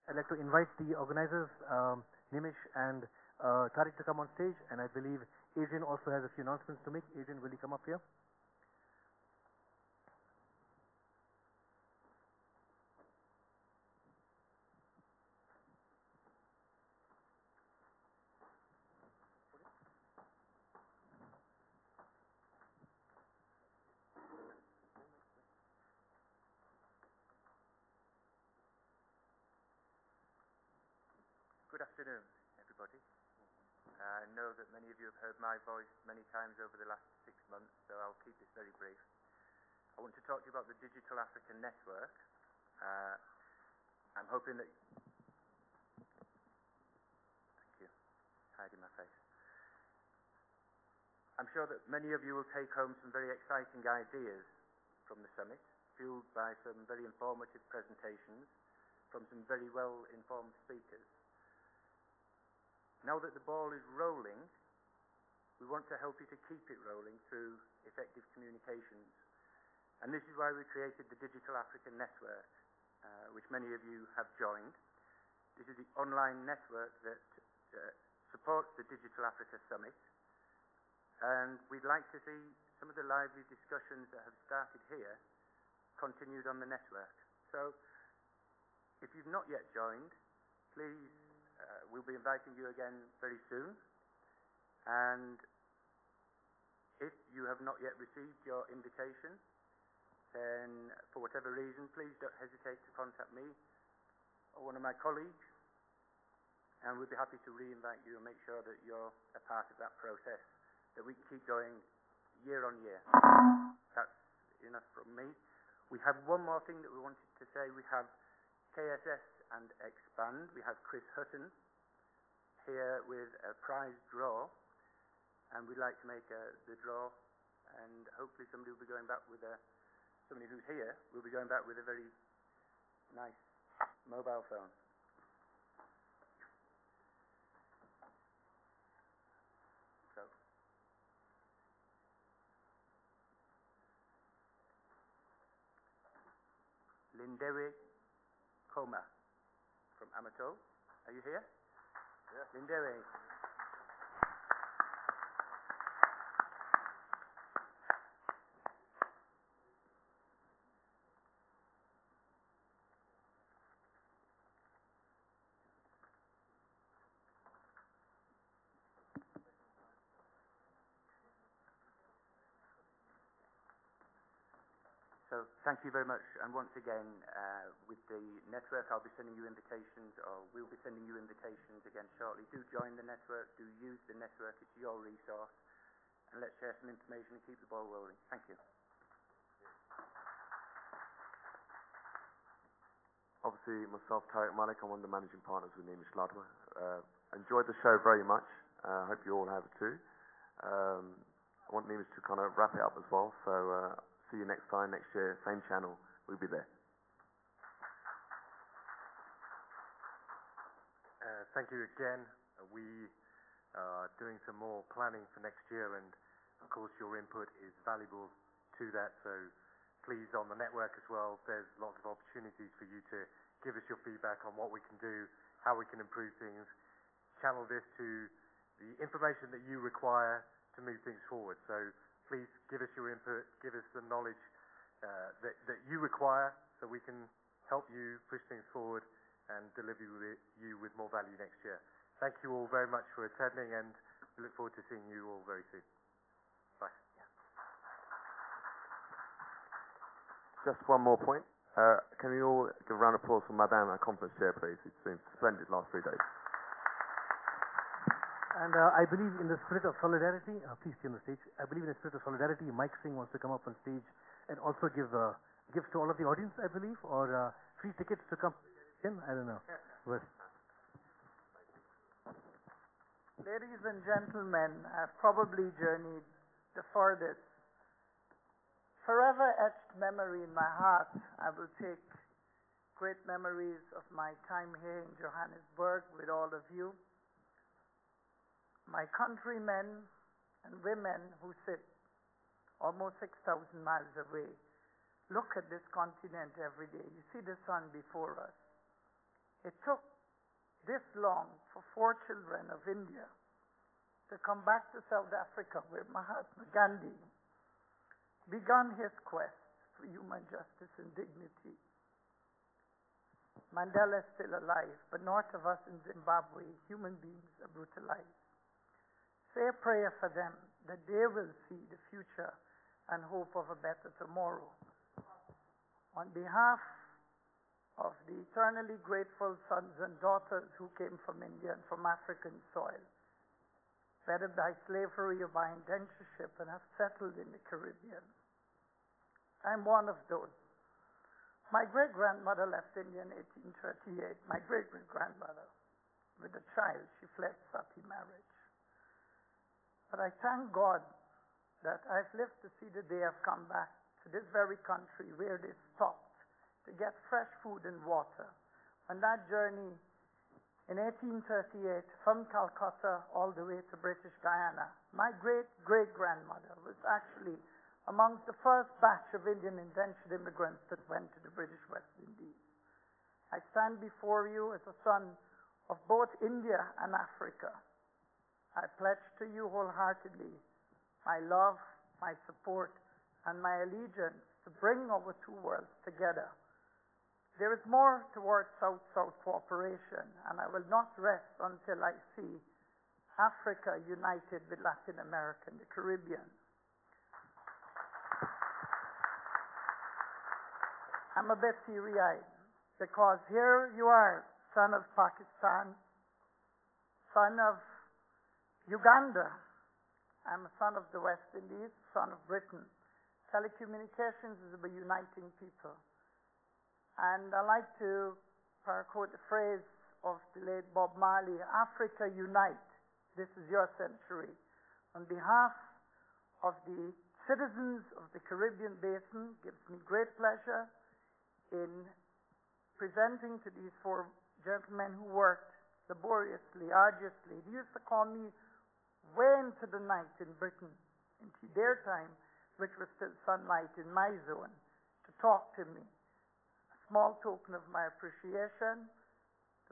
I'd like to invite the organizers, Nimish and Tariq, to come on stage, and I believe Adrian also has a few announcements to make. Adrian, will you come up here? Good afternoon, everybody. I know that many of you have heard my voice many times over the last 6 months, so I'll keep this very brief. I want to talk to you about the Digital Africa Network. I'm hoping that... Thank you. Hiding my face. I'm sure that many of you will take home some very exciting ideas from the summit, fueled by some very informative presentations from some very well-informed speakers. Now that the ball is rolling, we want to help you to keep it rolling through effective communications. And this is why we created the Digital Africa Network, which many of you have joined. This is the online network that supports the Digital Africa Summit. And we'd like to see some of the lively discussions that have started here continued on the network. So, if you've not yet joined, please... we'll be inviting you again very soon, and if you have not yet received your invitation, then for whatever reason, please don't hesitate to contact me or one of my colleagues, and we'll be happy to re-invite you and make sure that you're a part of that process, that we can keep going year on year. That's enough from me. We have one more thing that we wanted to say. We have KSS and Expand. We have Chris Hutton here with a prize draw, and we'd like to make the draw, and hopefully somebody will be going back with somebody who's here will be going back with a very nice mobile phone. So, Lindewe Koma from Amato. Are you here? Yes. Lindewe. So thank you very much, and once again, with the network, I'll be sending you invitations, or we'll be sending you invitations again shortly. Do join the network, do use the network, it's your resource, and let's share some information and keep the ball rolling. Thank you. Obviously, myself, Tariq Malik, I'm one of the managing partners with Nimish Ladwa. Enjoyed the show very much. I hope you all have too. I want Nimish to kind of wrap it up as well, so see you next time, next year, same channel, we'll be there. Thank you again. We are doing some more planning for next year, and of course your input is valuable to that, so please, on the network as well, there's lots of opportunities for you to give us your feedback on what we can do, how we can improve things, channel this to the information that you require to move things forward. So please give us your input, give us the knowledge that you require so we can help you push things forward and deliver you with more value next year. Thank you all very much for attending, and we look forward to seeing you all very soon. Bye. Just one more point. Can we all give a round of applause for Madame, our conference chair, please? It's been splendid last 3 days. And I believe in the spirit of solidarity, please stay on the stage. I believe in the spirit of solidarity, Mike Singh wants to come up on stage and also give gifts to all of the audience, I believe, or free tickets to come in. I don't know. But ladies and gentlemen, I've probably journeyed the farthest. Forever etched memory in my heart. I will take great memories of my time here in Johannesburg with all of you. My countrymen and women who sit almost 6,000 miles away look at this continent every day. You see the sun before us. It took this long for 4 children of India to come back to South Africa where Mahatma Gandhi began his quest for human justice and dignity. Mandela is still alive, but north of us in Zimbabwe, human beings are brutalized. Say a prayer for them that they will see the future and hope of a better tomorrow. On behalf of the eternally grateful sons and daughters who came from India and from African soil, whether by slavery or by indentureship, and have settled in the Caribbean. I'm one of those. My great-grandmother left India in 1838. My great-great-grandmother, with a child, she fled sati marriage. But I thank God that I've lived to see the day I've come back to this very country where they stopped to get fresh food and water. On that journey in 1838 from Calcutta all the way to British Guyana, my great-great-grandmother was actually amongst the first batch of Indian indentured immigrants that went to the British West Indies. I stand before you as a son of both India and Africa. I pledge to you wholeheartedly my love, my support, and my allegiance to bring our two worlds together. There is more towards South-South cooperation, and I will not rest until I see Africa united with Latin America and the Caribbean. I'm a bit teary-eyed because here you are, son of Pakistan, son of Uganda. I'm a son of the West Indies, son of Britain. Telecommunications is about uniting people. And I like to quote the phrase of the late Bob Marley, Africa unite, this is your century. On behalf of the citizens of the Caribbean Basin, it gives me great pleasure in presenting to these 4 gentlemen who worked laboriously, arduously. They used to call me way into the night in Britain, into their time, which was still sunlight in my zone, to talk to me. Small token of my appreciation,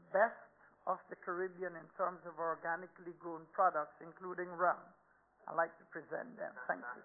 the best of the Caribbean in terms of organically grown products, including rum. I'd like to present them. Thank you.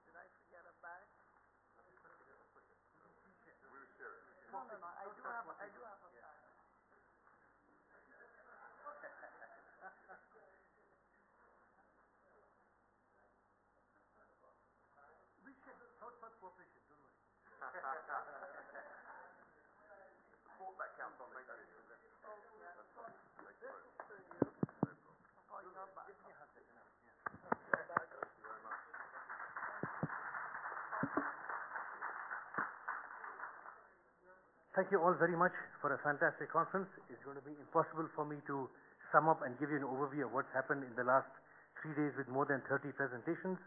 Did I forget a bag? No, I do have a bag. We should South-South cooperation, don't worry. Support that counts on, thank you. This is for you. For your bag. Give me a hug, second. Thank you very much. Thank you all very much for a fantastic conference. It's going to be impossible for me to sum up and give you an overview of what's happened in the last 3 days with more than 30 presentations.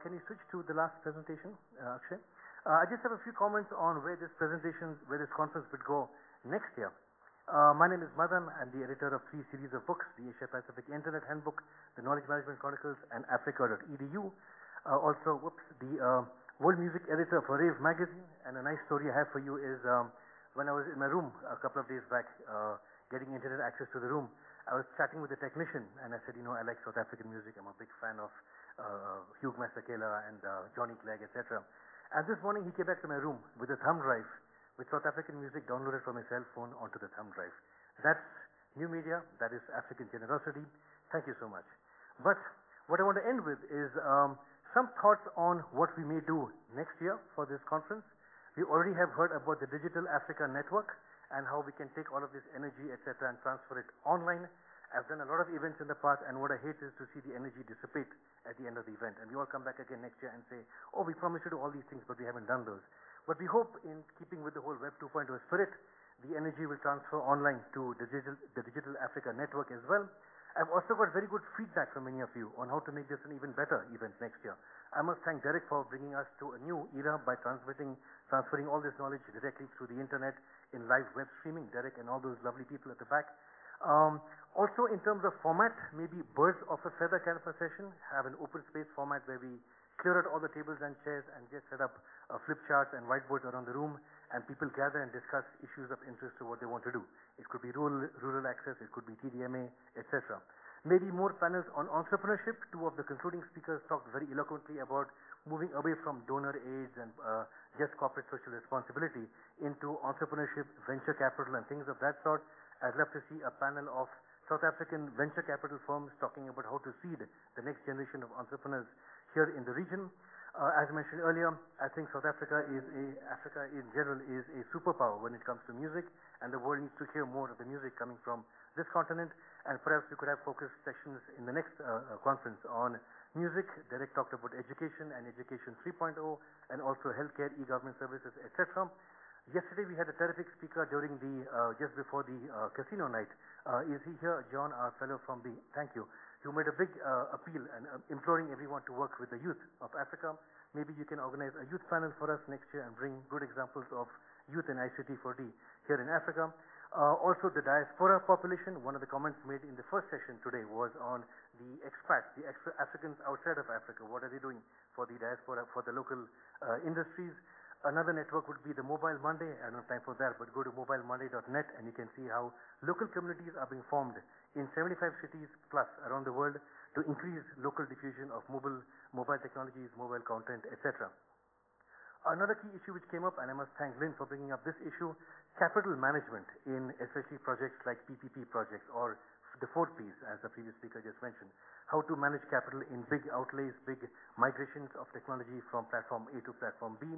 Can you switch to the last presentation, Akshay? I just have a few comments on where this conference would go next year. My name is Madan. I'm the editor of 3 series of books, the Asia Pacific Internet Handbook, the Knowledge Management Chronicles, and Africa.edu. Also, the world music editor for Rave magazine. And a nice story I have for you is when I was in my room a couple of days back, getting internet access to the room, I was chatting with a technician, and I said, I like South African music. I'm a big fan of Hugh Masekela and Johnny Clegg, etc. And this morning he came back to my room with a thumb drive with South African music downloaded from his cell phone onto the thumb drive. That's new media. That is African generosity. Thank you so much. But what I want to end with is some thoughts on what we may do next year for this conference. We already have heard about the Digital Africa Network and how we can take all of this energy, etc., and transfer it online. I've done a lot of events in the past, and what I hate is to see the energy dissipate at the end of the event. And we all come back again next year and say, oh, we promised to do all these things, but we haven't done those. But we hope, in keeping with the whole Web 2.0 spirit, the energy will transfer online to the Digital Africa Network as well. I've also got very good feedback from many of you on how to make this an even better event next year. I must thank Derek for bringing us to a new era by transferring all this knowledge directly through the internet in live web streaming. Derek and all those lovely people at the back. Also, in terms of format, maybe birds of a feather kind of a session, have an open space format where we clear out all the tables and chairs and just set up flip charts and whiteboards around the room, and people gather and discuss issues of interest to what they want to do. It could be rural access, it could be TDMA, etc. Maybe more panels on entrepreneurship. Two of the concluding speakers talked very eloquently about moving away from donor aids and just corporate social responsibility into entrepreneurship, venture capital, and things of that sort. I'd love to see a panel of South African venture capital firms talking about how to seed the next generation of entrepreneurs here in the region. As mentioned earlier, I think Africa in general is a superpower when it comes to music, and the world needs to hear more of the music coming from this continent. And perhaps we could have focused sessions in the next conference on music. Derek talked about education and education 3.0, and also healthcare, e-government services, etc. Yesterday we had a terrific speaker during the just before the casino night. Is he here, John, our fellow from the? Thank you. You made a big appeal and imploring everyone to work with the youth of Africa. Maybe you can organize a youth panel for us next year and bring good examples of youth and ICT4D here in Africa. Also, the diaspora population. One of the comments made in the first session today was on the expats, the Africans outside of Africa. What are they doing for the diaspora, for the local industries? Another network would be the Mobile Monday. I don't have time for that, but go to mobilemonday.net and you can see how local communities are being formed in 75 cities plus around the world to increase local diffusion of mobile technologies, mobile content, etc. Another key issue which came up, and I must thank Lynn for bringing up this issue, capital management in especially projects like PPP projects or the 4 Ps, as the previous speaker just mentioned. How to manage capital in big outlays, big migrations of technology from platform A to platform B.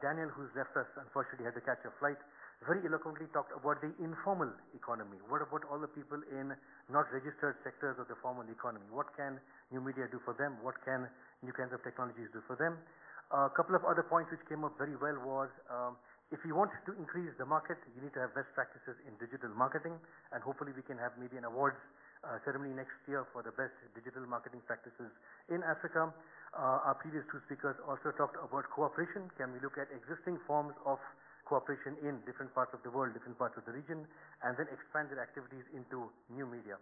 Daniel, who's left us, unfortunately had to catch a flight, very eloquently talked about the informal economy. What about all the people in not registered sectors of the formal economy? What can new media do for them? What can new kinds of technologies do for them? A couple of other points which came up very well was if you want to increase the market, you need to have best practices in digital marketing, and hopefully we can have maybe an awards ceremony next year for the best digital marketing practices in Africa. Our previous 2 speakers also talked about cooperation. Can we look at existing forms of cooperation in different parts of the world, different parts of the region, and then expand their activities into new media?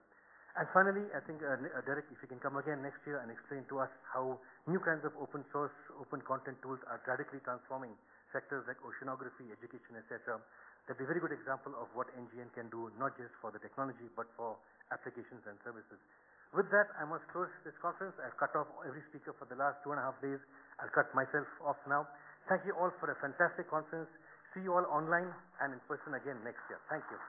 And finally, I think, Derek, if you can come again next year and explain to us how new kinds of open source, open content tools are radically transforming sectors like oceanography, education, etc. That'd be a very good example of what NGN can do, not just for the technology, but for applications and services. With that, I must close this conference. I've cut off every speaker for the last 2.5 days. I'll cut myself off now. Thank you all for a fantastic conference. See you all online and in person again next year. Thank you.